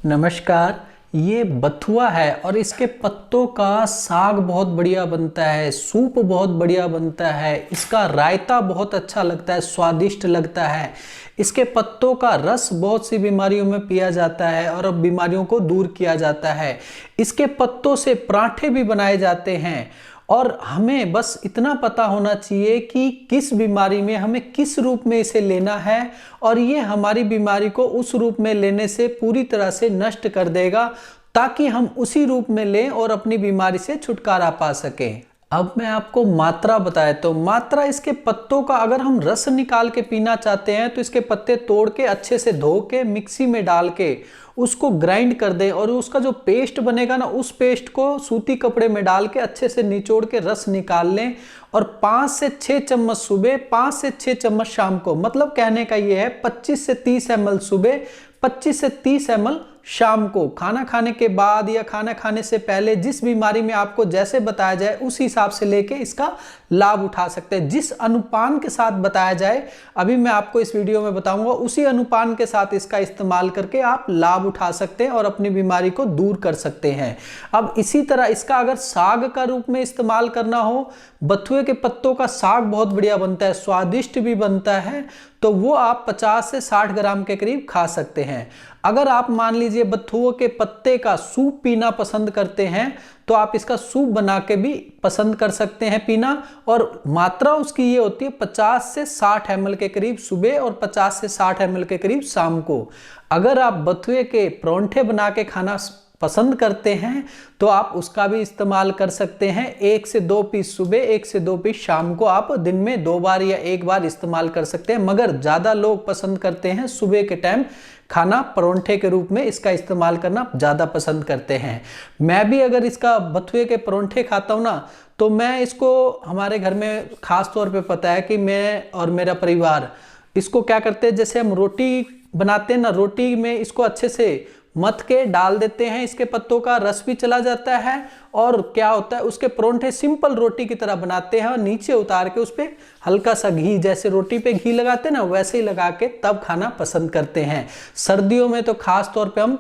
नमस्कार। ये बथुआ है और इसके पत्तों का साग बहुत बढ़िया बनता है, सूप बहुत बढ़िया बनता है, इसका रायता बहुत अच्छा लगता है, स्वादिष्ट लगता है। इसके पत्तों का रस बहुत सी बीमारियों में पिया जाता है और अब बीमारियों को दूर किया जाता है। इसके पत्तों से पराठे भी बनाए जाते हैं और हमें बस इतना पता होना चाहिए कि किस बीमारी में हमें किस रूप में इसे लेना है और ये हमारी बीमारी को उस रूप में लेने से पूरी तरह से नष्ट कर देगा, ताकि हम उसी रूप में लें और अपनी बीमारी से छुटकारा पा सकें। अब मैं आपको मात्रा बताए तो मात्रा इसके पत्तों का, अगर हम रस निकाल के पीना चाहते हैं तो इसके पत्ते तोड़ के अच्छे से धो के मिक्सी में डाल के उसको ग्राइंड कर दें और उसका जो पेस्ट बनेगा ना, उस पेस्ट को सूती कपड़े में डाल के अच्छे से निचोड़ के रस निकाल लें और 5 से 6 चम्मच सुबह, 5 से 6 चम्मच शाम को, मतलब कहने का ये है 25 से 30 ml सुबह, 25 से 30 ml शाम को, खाना खाने के बाद या खाना खाने से पहले, जिस बीमारी में आपको जैसे बताया जाए उस हिसाब से लेके इसका लाभ उठा सकते हैं। जिस अनुपान के साथ बताया जाए, अभी मैं आपको इस वीडियो में बताऊंगा, उसी अनुपान के साथ इसका इस्तेमाल करके आप लाभ उठा सकते हैं और अपनी बीमारी को दूर कर सकते हैं। अब इसी तरह इसका अगर साग का रूप में इस्तेमाल करना हो, बथुए के पत्तों का साग बहुत बढ़िया बनता है, स्वादिष्ट भी बनता है, तो वो आप 50 से 60 ग्राम के करीब खा सकते हैं। अगर आप मान लीजिए बथुओं के पत्ते का सूप पीना पसंद करते हैं तो आप इसका सूप बना के भी पसंद कर सकते हैं पीना, और मात्रा उसकी ये होती है 50 से 60 ml के करीब सुबह और 50 से 60 ml के करीब शाम को। अगर आप बथुए के परांठे बना के खाना पसंद करते हैं तो आप उसका भी इस्तेमाल कर सकते हैं। 1 से 2 पीस सुबह, 1 से 2 पीस शाम को आप दिन में 2 बार या 1 बार इस्तेमाल कर सकते हैं, मगर ज़्यादा लोग पसंद करते हैं सुबह के टाइम खाना परांठे के रूप में इसका इस्तेमाल करना ज़्यादा पसंद करते हैं। मैं भी अगर इसका बथुए के परांठे खाता हूँ ना, तो मैं इसको, हमारे घर में ख़ास तौर पे पता है कि मैं और मेरा परिवार इसको क्या करते हैं, जैसे हम रोटी बनाते हैं ना, रोटी में इसको अच्छे से मथ के डाल देते हैं, इसके पत्तों का रस भी चला जाता है और क्या होता है, उसके परांठे सिंपल रोटी की तरह बनाते हैं और नीचे उतार के उस पर हल्का सा घी, जैसे रोटी पे घी लगाते हैं ना, वैसे ही लगा के तब खाना पसंद करते हैं। सर्दियों में तो खास तौर पे हम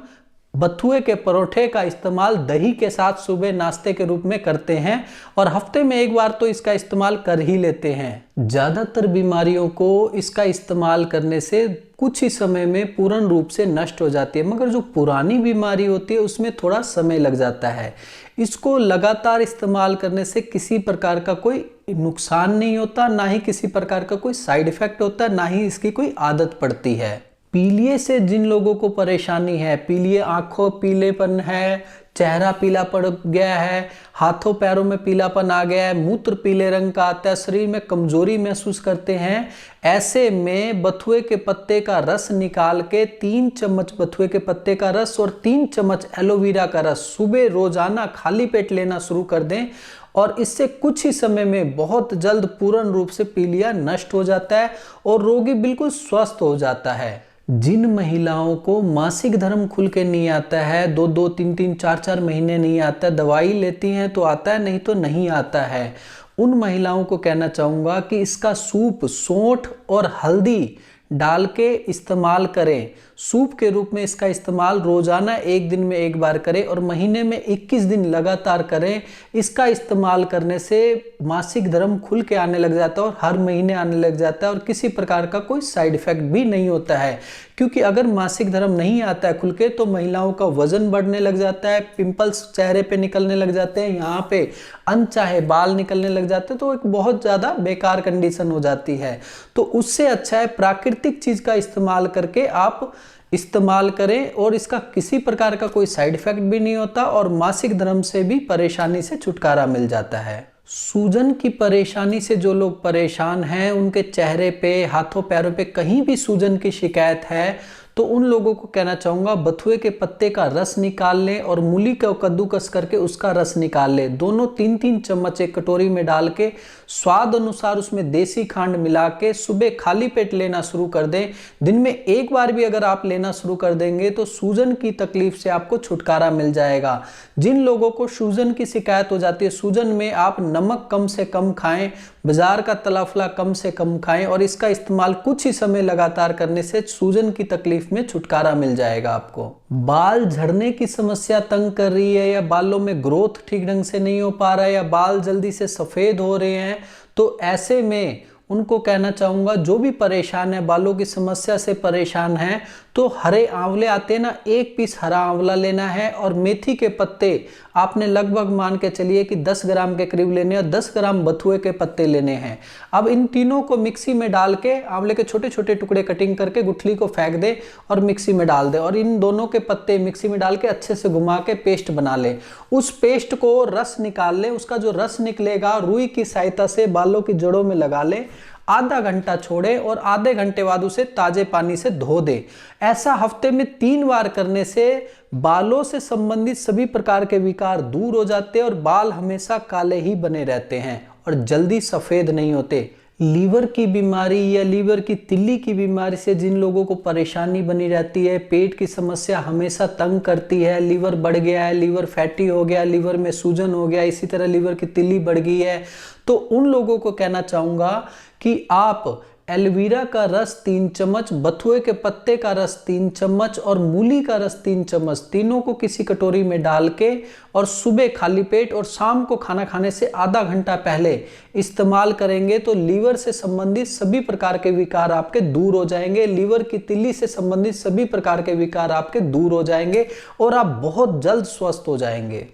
बथुए के परोठे का इस्तेमाल दही के साथ सुबह नाश्ते के रूप में करते हैं और हफ्ते में 1 बार तो इसका इस्तेमाल कर ही लेते हैं। ज़्यादातर बीमारियों को इसका इस्तेमाल करने से कुछ ही समय में पूर्ण रूप से नष्ट हो जाती है, मगर जो पुरानी बीमारी होती है उसमें थोड़ा समय लग जाता है। इसको लगातार इस्तेमाल करने से किसी प्रकार का कोई नुकसान नहीं होता, ना ही किसी प्रकार का कोई साइड इफेक्ट होता, ना ही इसकी कोई आदत पड़ती है। पीलिए से जिन लोगों को परेशानी है, पीलिए आंखों पीलेपन है, चेहरा पीला पड़ गया है, हाथों पैरों में पीलापन आ गया है, मूत्र पीले रंग का आता है, शरीर में कमजोरी महसूस करते हैं, ऐसे में बथुए के पत्ते का रस निकाल के 3 चम्मच बथुए के पत्ते का रस और 3 चम्मच एलोवेरा का रस सुबह रोजाना खाली पेट लेना शुरू कर दें और इससे कुछ ही समय में बहुत जल्द पूर्ण रूप से पीलिया नष्ट हो जाता है और रोगी बिल्कुल स्वस्थ हो जाता है। जिन महिलाओं को मासिक धर्म खुल के नहीं आता है, 2-2, 3-3, 4-4 महीने नहीं आता है, दवाई लेती हैं तो आता है, नहीं तो नहीं आता है, उन महिलाओं को कहना चाहूँगा कि इसका सूप सौंठ और हल्दी डाल के इस्तेमाल करें। सूप के रूप में इसका इस्तेमाल रोजाना 1 दिन में 1 बार करें और महीने में 21 दिन लगातार करें। इसका इस्तेमाल करने से मासिक धर्म खुल के आने लग जाता है और हर महीने आने लग जाता है और किसी प्रकार का कोई साइड इफेक्ट भी नहीं होता है, क्योंकि अगर मासिक धर्म नहीं आता है खुल के तो महिलाओं का वजन बढ़ने लग जाता है, पिंपल्स चेहरे पे निकलने लग जाते हैं, यहाँ पे अनचाहे बाल निकलने लग जाते हैं, तो एक बहुत ज़्यादा बेकार कंडीशन हो जाती है। तो उससे अच्छा है प्राकृतिक चीज़ का इस्तेमाल करके आप इस्तेमाल करें और इसका किसी प्रकार का कोई साइड इफेक्ट भी नहीं होता और मासिक धर्म से भी परेशानी से छुटकारा मिल जाता है। सूजन की परेशानी से जो लोग परेशान हैं, उनके चेहरे पे, हाथों पैरों पे कहीं भी सूजन की शिकायत है, तो उन लोगों को कहना चाहूँगा बथुए के पत्ते का रस निकाल लें और मूली का कद्दूकस करके उसका रस निकाल लें। दोनों 3-3 चम्मच एक कटोरी में डाल के स्वाद अनुसार उसमें देसी खांड मिला के सुबह खाली पेट लेना शुरू कर दें। दिन में 1 बार भी अगर आप लेना शुरू कर देंगे तो सूजन की तकलीफ से आपको छुटकारा मिल जाएगा। जिन लोगों को सूजन की शिकायत हो जाती है, सूजन में आप नमक कम से कम खाएं, बाजार का तला फला कम से कम खाएं और इसका इस्तेमाल कुछ ही समय लगातार करने से सूजन की तकलीफ में छुटकारा मिल जाएगा आपको। बाल झड़ने की समस्या तंग कर रही है या बालों में ग्रोथ ठीक ढंग से नहीं हो पा रहा है या बाल जल्दी से सफेद हो रहे हैं, तो ऐसे में उनको कहना चाहूँगा जो भी परेशान है, बालों की समस्या से परेशान है, तो हरे आंवले आते हैं ना, 1 पीस हरा आंवला लेना है और मेथी के पत्ते आपने लगभग मान के चलिए कि 10 ग्राम के करीब लेने और 10 ग्राम बथुए के पत्ते लेने हैं। अब इन तीनों को मिक्सी में डाल के आंवले के छोटे छोटे टुकड़े कटिंग करके गुठली को फेंक दे और मिक्सी में डाल दे और इन दोनों के पत्ते मिक्सी में डाल के अच्छे से घुमा के पेस्ट बना ले। उस पेस्ट को रस निकाल ले, उसका जो रस निकलेगा रुई की सहायता से बालों की जड़ों में लगा ले, आधा घंटा छोड़े और आधे घंटे बाद उसे ताजे पानी से धो दे। ऐसा हफ्ते में 3 बार करने से बालों से संबंधित सभी प्रकार के विकार दूर हो जाते हैं और बाल हमेशा काले ही बने रहते हैं और जल्दी सफेद नहीं होते। लीवर की बीमारी या लीवर की तिल्ली की बीमारी से जिन लोगों को परेशानी बनी रहती है, पेट की समस्या हमेशा तंग करती है, लीवर बढ़ गया है, लीवर फैटी हो गया, लीवर में सूजन हो गया, इसी तरह लीवर की तिल्ली बढ़ गई है, तो उन लोगों को कहना चाहूँगा कि आप एलोवेरा का रस 3 चम्मच, बथुए के पत्ते का रस 3 चम्मच और मूली का रस 3 चम्मच, तीनों को किसी कटोरी में डाल के और सुबह खाली पेट और शाम को खाना खाने से आधा घंटा पहले इस्तेमाल करेंगे तो लीवर से संबंधित सभी प्रकार के विकार आपके दूर हो जाएंगे। लीवर की तिल्ली से संबंधित सभी प्रकार के विकार आपके दूर हो जाएंगे और आप बहुत जल्द स्वस्थ हो जाएंगे।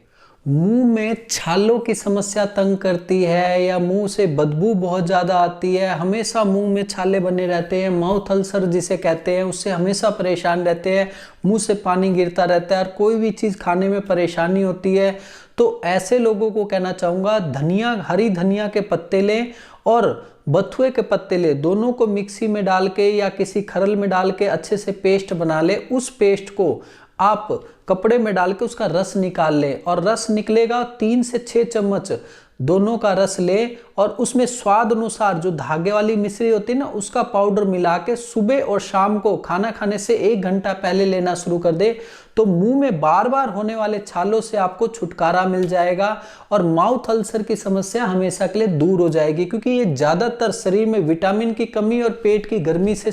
मुंह में छालों की समस्या तंग करती है या मुंह से बदबू बहुत ज़्यादा आती है, हमेशा मुंह में छाले बने रहते हैं, माउथ अल्सर जिसे कहते हैं, उससे हमेशा परेशान रहते हैं, मुंह से पानी गिरता रहता है और कोई भी चीज़ खाने में परेशानी होती है, तो ऐसे लोगों को कहना चाहूँगा धनिया, हरी धनिया के पत्ते लें और बथुए के पत्ते ले, दोनों को मिक्सी में डाल के या किसी खरल में डाल के अच्छे से पेस्ट बना ले। उस पेस्ट को आप कपड़े में डाल के उसका रस निकाल लें और रस निकलेगा 3 से 6 चम्मच दोनों का रस ले और उसमें स्वाद अनुसार जो धागे वाली मिश्री होती है ना, उसका पाउडर मिला के सुबह और शाम को खाना खाने से 1 घंटा पहले लेना शुरू कर दे, तो मुंह में बार बार होने वाले छालों से आपको छुटकारा मिल जाएगा और माउथ अल्सर की समस्या हमेशा के लिए दूर हो जाएगी, क्योंकि ये ज़्यादातर शरीर में विटामिन की कमी और पेट की गर्मी से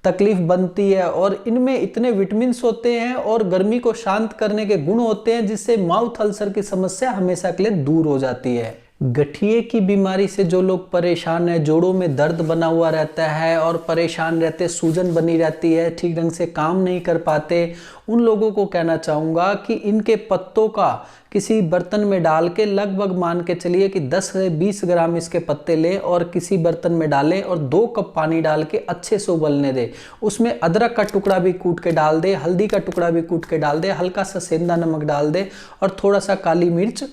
तकलीफ बनती है और इनमें इतने विटामिन होते हैं और गर्मी को शांत करने के गुण होते हैं जिससे माउथ अल्सर की समस्या हमेशा के लिए दूर हो जाती है। गठिए की बीमारी से जो लोग परेशान है, जोड़ों में दर्द बना हुआ रहता है और परेशान रहते, सूजन बनी रहती है, ठीक ढंग से काम नहीं कर पाते, उन लोगों को कहना चाहूँगा कि इनके पत्तों का किसी बर्तन में डाल के लगभग मान के चलिए कि 10 से 20 ग्राम इसके पत्ते लें और किसी बर्तन में डालें और 2 कप पानी डाल के अच्छे से उबलने दें। उसमें अदरक का टुकड़ा भी कूट के डाल दे, हल्दी का टुकड़ा भी कूट के डाल दे, हल्का सा सेंधा नमक डाल दे और थोड़ा सा काली मिर्च,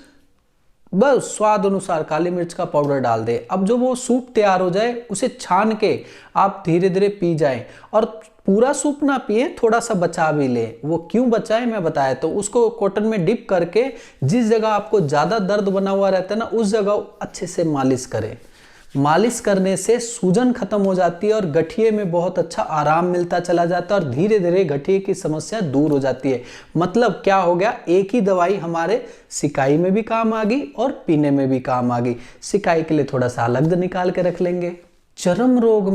बस स्वाद अनुसार काली मिर्च का पाउडर डाल दे। अब जो वो सूप तैयार हो जाए उसे छान के आप धीरे धीरे पी जाएं और पूरा सूप ना पिए, थोड़ा सा बचा भी ले। वो क्यों बचाए मैं बताया, तो उसको कॉटन में डिप करके जिस जगह आपको ज़्यादा दर्द बना हुआ रहता है ना, उस जगह अच्छे से मालिश करें। मालिश करने से सूजन खत्म हो जाती है और गठिए में बहुत अच्छा आराम मिलता चला जाता है और धीरे धीरे गठिए की समस्या दूर हो जाती है। मतलब क्या हो गया, एक ही दवाई हमारे सिकाई में भी काम आ गई और पीने में भी काम आ गई। सिकाई के लिए थोड़ा सा अलग निकाल के रख लेंगे। चर्म रोग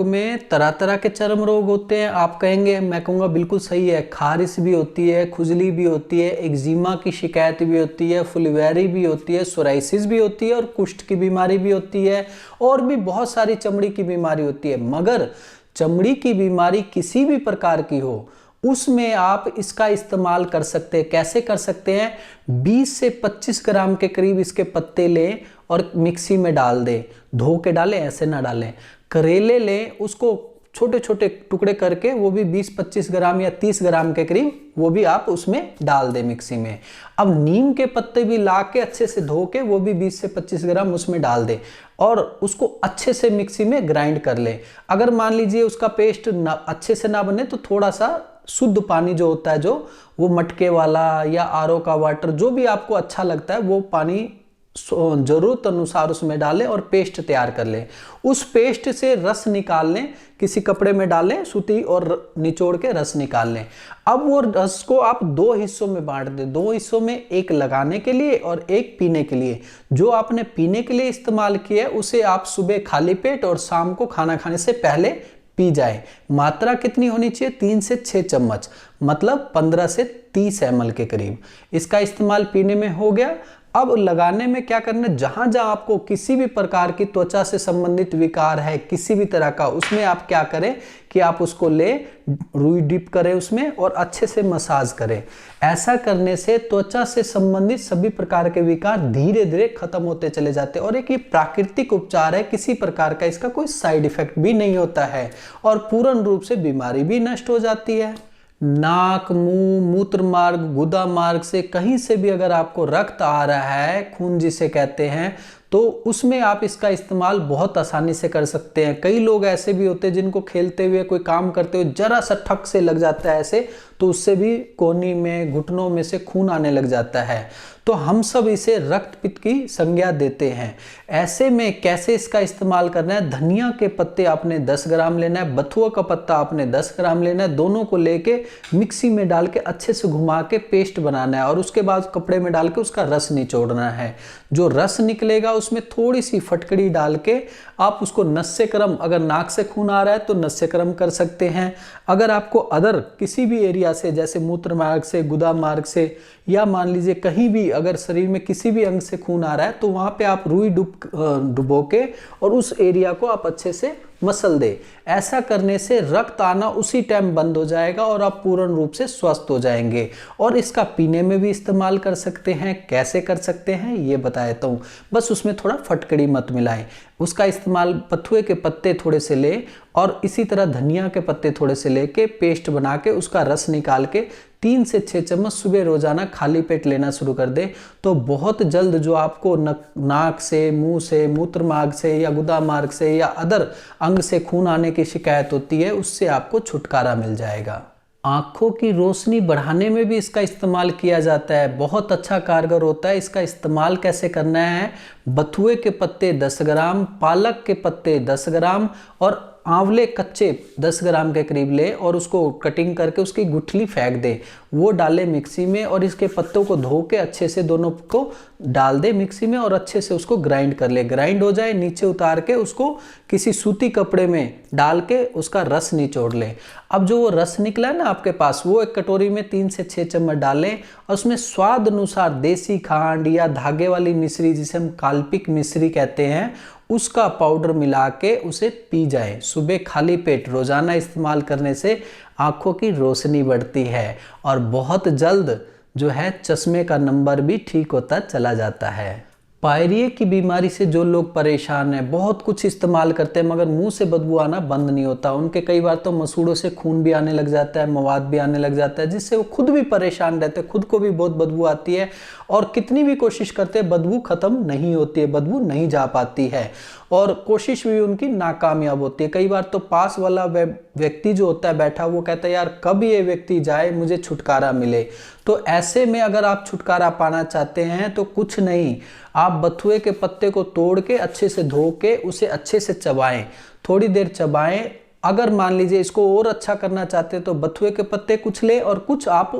में तरह तरह के चर्म रोग होते हैं। आप कहेंगे, मैं कहूँगा बिल्कुल सही है, खारिश भी होती है, खुजली भी होती है, एक्जिमा की शिकायत भी होती है, फुलवैरी भी होती है, सोराइसिस भी होती है और कुष्ठ की बीमारी भी होती है और भी बहुत सारी चमड़ी की बीमारी होती है। मगर चमड़ी की बीमारी किसी भी प्रकार की हो, उसमें आप इसका इस्तेमाल कर सकते हैं। कैसे कर सकते हैं, 20 से 25 ग्राम के करीब इसके पत्ते लें और मिक्सी में डाल दें, धो के डालें, ऐसे ना डालें। करेले लें, उसको छोटे छोटे टुकड़े करके, वो भी 20-25 ग्राम या 30 ग्राम के करीब, वो भी आप उसमें डाल दें मिक्सी में। अब नीम के पत्ते भी ला के अच्छे से धो के, वो भी 20 से 25 ग्राम उसमें डाल दें और उसको अच्छे से मिक्सी में ग्राइंड कर लें। अगर मान लीजिए उसका पेस्ट अच्छे से ना बने तो थोड़ा सा शुद्ध पानी जो होता है, जो वो मटके वाला या आरओ का वाटर, जो भी आपको अच्छा लगता है वो पानी जरूरत अनुसार उसमें डालें और पेस्ट तैयार कर लें। उस पेस्ट से रस निकाल लें, किसी कपड़े में डालें सूती और निचोड़ के रस निकाल लें। अब वो रस को आप 2 हिस्सों में बांट दें, 2 हिस्सों में, एक लगाने के लिए और एक पीने के लिए। जो आपने पीने के लिए इस्तेमाल किया है उसे आप सुबह खाली पेट और शाम को खाना खाने से पहले पी जाए। मात्रा कितनी होनी चाहिए? 3 से 6 चम्मच, मतलब 15 से 30 ml के करीब। इसका इस्तेमाल पीने में हो गया। अब लगाने में क्या करना है, जहां जहां आपको किसी भी प्रकार की त्वचा से संबंधित विकार है किसी भी तरह का, उसमें आप क्या करें कि आप उसको ले रुई डिप करें उसमें और अच्छे से मसाज करें। ऐसा करने से त्वचा से संबंधित सभी प्रकार के विकार धीरे धीरे खत्म होते चले जाते हैं। और एक ये प्राकृतिक उपचार है, किसी प्रकार का इसका कोई साइड इफेक्ट भी नहीं होता है और पूर्ण रूप से बीमारी भी नष्ट हो जाती है। नाक, मुंह, मूत्र मार्ग, गुदा मार्ग से कहीं से भी अगर आपको रक्त आ रहा है, खून जिसे कहते हैं, तो उसमें आप इसका इस्तेमाल बहुत आसानी से कर सकते हैं। कई लोग ऐसे भी होते हैं जिनको खेलते हुए, कोई काम करते हुए जरा सा ठक से लग जाता है ऐसे, तो उससे भी कोहनी में, घुटनों में से खून आने लग जाता है। तो हम सब इसे रक्त पित्त की संज्ञा देते हैं। ऐसे में कैसे इसका इस्तेमाल करना है, धनिया के पत्ते आपने 10 ग्राम लेना है, बथुआ का पत्ता आपने 10 ग्राम लेना है। दोनों को लेके मिक्सी में डाल के अच्छे से घुमा के पेस्ट बनाना है और उसके बाद कपड़े में डाल के उसका रस निचोड़ना है। जो रस निकलेगा उसमें थोड़ी सी फटकड़ी डाल के आप उसको नस्य क्रम, अगर नाक से खून आ रहा है तो नस्य क्रम कर सकते हैं। अगर आपको अदर किसी भी एरिया से, जैसे मूत्र मार्ग से, गुदा मार्ग से, या मान लीजिए कहीं भी अगर शरीर में किसी भी अंग से खून आ रहा है, तो वहां पे आप रुई डुबो के और उस एरिया को आप अच्छे से मसल दे। ऐसा करने से रक्त आना उसी टाइम बंद हो जाएगा और आप पूर्ण रूप से स्वस्थ हो जाएंगे। और इसका पीने में भी इस्तेमाल कर सकते हैं। कैसे कर सकते हैं ये बता देता हूँ, बस उसमें थोड़ा फटकड़ी मत मिलाएं। उसका इस्तेमाल बथुए के पत्ते थोड़े से ले और इसी तरह धनिया के पत्ते थोड़े से लेके पेस्ट बना के उसका रस निकाल के 3 से 6 चम्मच सुबह रोजाना खाली पेट लेना शुरू कर दे, तो बहुत जल्द जो आपको नाक से, मुंह से, मूत्र मार्ग से या गुदा मार्ग से या अदर अंग से खून आने की शिकायत होती है, उससे आपको छुटकारा मिल जाएगा। आंखों की रोशनी बढ़ाने में भी इसका इस्तेमाल किया जाता है, बहुत अच्छा कारगर होता है। इसका इस्तेमाल कैसे करना है, बथुए के पत्ते 10 ग्राम, पालक के पत्ते 10 ग्राम और आंवले कच्चे 10 ग्राम के करीब ले और उसको कटिंग करके उसकी गुठली फेंक दे, वो डाले मिक्सी में और इसके पत्तों को धो के अच्छे से दोनों को डाल दे मिक्सी में और अच्छे से उसको ग्राइंड कर ले। ग्राइंड हो जाए, नीचे उतार के उसको किसी सूती कपड़े में डाल के उसका रस निचोड़ ले। अब जो वो रस निकला है ना आपके पास, वो एक कटोरी में 3 से 6 चम्मच डालें और उसमें स्वाद अनुसार देसी खांड या धागे वाली मिश्री, जिसे हम काल्पिक मिश्री कहते हैं, उसका पाउडर मिला के उसे पी जाए। सुबह खाली पेट रोजाना इस्तेमाल करने से आंखों की रोशनी बढ़ती है और बहुत जल्द जो है चश्मे का नंबर भी ठीक होता चला जाता है। पायरिए की बीमारी से जो लोग परेशान हैं, बहुत कुछ इस्तेमाल करते हैं मगर मुंह से बदबू आना बंद नहीं होता। उनके कई बार तो मसूड़ों से खून भी आने लग जाता है, मवाद भी आने लग जाता है, जिससे वो खुद भी परेशान रहते हैं, खुद को भी बहुत बदबू आती है और कितनी भी कोशिश करते हैं बदबू खत्म नहीं होती है, बदबू नहीं जा पाती है और कोशिश भी उनकी नाकामयाब होती है। कई बार तो पास वाला व्यक्ति जो होता है बैठा, वो कहता है यार कब ये व्यक्ति जाए, मुझे छुटकारा मिले। तो ऐसे में अगर आप छुटकारा पाना चाहते हैं तो कुछ नहीं, आप बथुए के पत्ते को तोड़ के अच्छे से धो के उसे अच्छे से चबाएं, थोड़ी देर चबाएं। अगर मान लीजिए इसको और अच्छा करना चाहते हैं तो बथुए के पत्ते कुछ ले और कुछ आप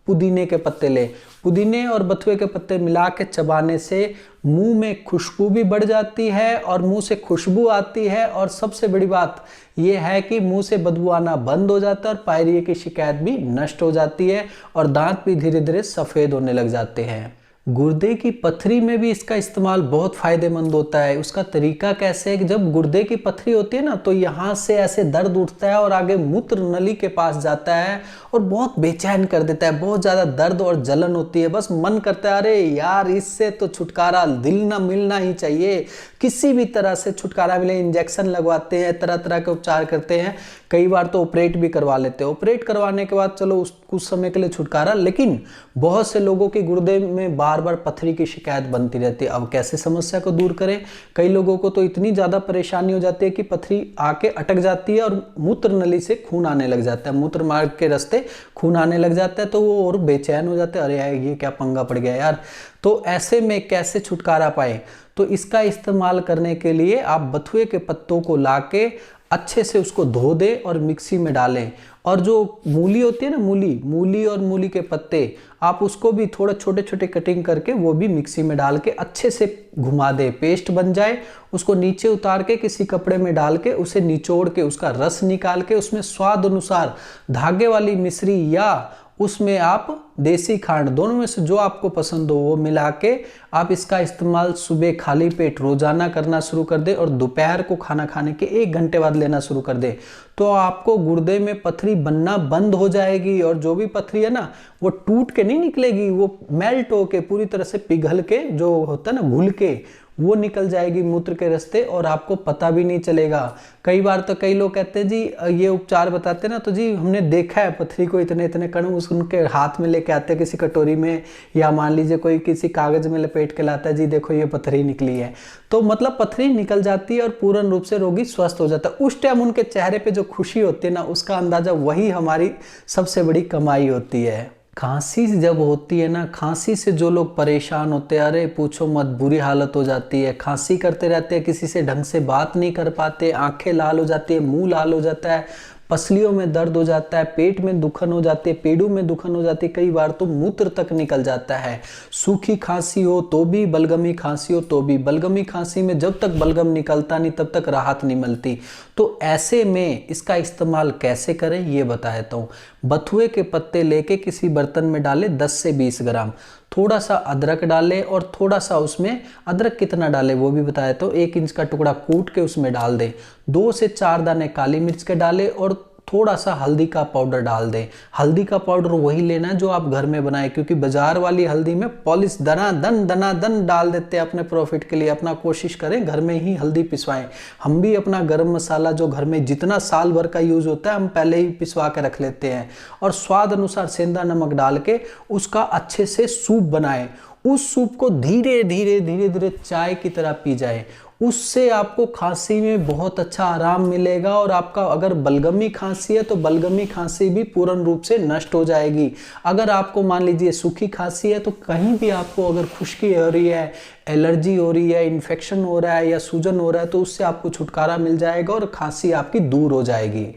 पुदीने के पत्ते ले। पुदीने और बथुए के पत्ते मिला के चबाने से मुंह में खुशबू भी बढ़ जाती है और मुंह से खुशबू आती है और सबसे बड़ी बात यह है कि मुंह से बदबू आना बंद हो जाता है और पायरिए की शिकायत भी नष्ट हो जाती है और दांत भी धीरे धीरे सफेद होने लग जाते हैं। गुर्दे की पथरी में भी इसका इस्तेमाल बहुत फायदेमंद होता है। उसका तरीका कैसे है कि जब गुर्दे की पथरी होती है ना, तो यहाँ से ऐसे दर्द उठता है और आगे मूत्र नली के पास जाता है और बहुत बेचैन कर देता है, बहुत ज़्यादा दर्द और जलन होती है। बस मन करता है अरे यार इससे तो छुटकारा दिल ना मिलना ही चाहिए, किसी भी तरह से छुटकारा मिले। इंजेक्शन लगवाते हैं, तरह तरह के उपचार करते हैं, कई बार तो ऑपरेट भी करवा लेते हैं। ऑपरेट करवाने के बाद चलो कुछ समय के लिए छुटकारा, लेकिन बहुत से लोगों के गुर्दे में बार बार पथरी की शिकायत बनती रहती है। अब कैसे समस्या को दूर करें? कई लोगों को तो इतनी ज़्यादा परेशानी हो जाती है कि पथरी आके अटक जाती है और मूत्र नली से खून आने लग जाता है, मूत्र मार्ग के रास्ते खून आने लग जाता है, तो वो और बेचैन हो जाते हैं, अरे यार ये क्या पंगा पड़ गया यार। तो ऐसे में कैसे छुटकारा पाए? तो इसका इस्तेमाल करने के लिए आप बथुए के पत्तों को लाके अच्छे से उसको धो दें और मिक्सी में डालें। और जो मूली होती है ना, मूली और मूली के पत्ते, आप उसको भी थोड़ा छोटे छोटे कटिंग करके वो भी मिक्सी में डाल के अच्छे से घुमा दें, पेस्ट बन जाए। उसको नीचे उतार के किसी कपड़े में डाल के उसे निचोड़ के उसका रस निकाल के उसमें स्वाद अनुसार धागे वाली मिश्री या उसमें आप देसी खांड, दोनों में से जो आपको पसंद हो वो मिला के आप इसका इस्तेमाल सुबह खाली पेट रोजाना करना शुरू कर दे और दोपहर को खाना खाने के 1 घंटे बाद लेना शुरू कर दे, तो आपको गुर्दे में पथरी बनना बंद हो जाएगी। और जो भी पथरी है ना वो टूट के नहीं निकलेगी, वो मेल्ट होके पूरी तरह से पिघल के, जो होता है ना घुल के, वो निकल जाएगी मूत्र के रास्ते और आपको पता भी नहीं चलेगा। कई बार तो कई लोग कहते हैं जी ये उपचार बताते हैं ना, तो जी हमने देखा है पथरी को इतने इतने कण उनके हाथ में लेके आते हैं किसी कटोरी में, या मान लीजिए कोई किसी कागज में लपेट के लाता है, जी देखो ये पथरी निकली है। तो मतलब पथरी निकल जाती है और पूर्ण रूप से रोगी स्वस्थ हो जाता है। उस टाइम उनके चेहरे पे जो खुशी होती है ना, उसका अंदाजा, वही हमारी सबसे बड़ी कमाई होती है। खांसी जब होती है ना, खांसी से जो लोग परेशान होते हैं, अरे पूछो मत, बुरी हालत हो जाती है। खांसी करते रहते हैं, किसी से ढंग से बात नहीं कर पाते, आंखें लाल हो जाती है, मुंह लाल हो जाता है, पसलियों में दर्द हो जाता है, पेट में दुखन हो जाती है, पेड़ों में दुखन हो जाती है, कई बार तो मूत्र तक निकल जाता है। सूखी खांसी हो तो भी, बलगमी खांसी हो तो भी। बलगमी खांसी में जब तक बलगम निकलता नहीं तब तक राहत नहीं मिलती। तो ऐसे में इसका इस्तेमाल कैसे करें ये बता देता हूँ। बथुए के पत्ते लेके किसी बर्तन में डालें 10 से 20 ग्राम, थोड़ा सा अदरक डालें और थोड़ा सा उसमें, अदरक कितना डालें वो भी बता देता हूँ, 1 इंच का टुकड़ा कूट के उसमें डाल दें, 2 से 4 दाने काली मिर्च के डालें और थोड़ा सा हल्दी का पाउडर डाल दें। हल्दी का पाउडर वही लेना है जो आप घर में बनाए, क्योंकि बाजार वाली हल्दी में पॉलिश दनादन डाल देते हैं अपने प्रॉफिट के लिए। अपना कोशिश करें घर में ही हल्दी पिसवाएं। हम भी अपना गरम मसाला जो घर में जितना साल भर का यूज होता है हम पहले ही पिसवा के रख लेते हैं, और स्वाद अनुसार सेंधा नमक डाल के उसका अच्छे से सूप बनाएं। उस सूप को धीरे धीरे चाय की तरह पी जाए, उससे आपको खांसी में बहुत अच्छा आराम मिलेगा। और आपका अगर बलगमी खांसी है तो बलगमी खांसी भी पूर्ण रूप से नष्ट हो जाएगी। अगर आपको मान लीजिए सूखी खांसी है तो कहीं भी आपको अगर खुश्की हो रही है, एलर्जी हो रही है, इन्फेक्शन हो रहा है या सूजन हो रहा है, तो उससे आपको छुटकारा मिल जाएगा और खांसी आपकी दूर हो जाएगी।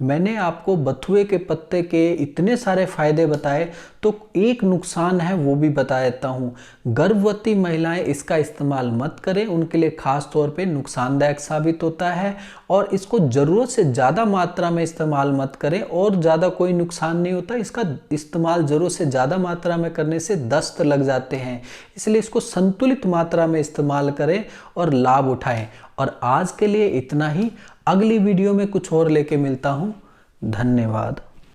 मैंने आपको बथुए के पत्ते के इतने सारे फायदे बताए, तो एक नुकसान है वो भी बता देता हूँ। गर्भवती महिलाएं इसका इस्तेमाल मत करें, उनके लिए खास तौर पे नुकसानदायक साबित होता है। और इसको ज़रूरत से ज़्यादा मात्रा में इस्तेमाल मत करें, और ज़्यादा कोई नुकसान नहीं होता। इसका इस्तेमाल ज़रूरत से ज़्यादा मात्रा में करने से दस्त लग जाते हैं, इसलिए इसको संतुलित मात्रा में इस्तेमाल करें और लाभ उठाएं। और आज के लिए इतना ही, अगली वीडियो में कुछ और लेके मिलता हूँ। धन्यवाद।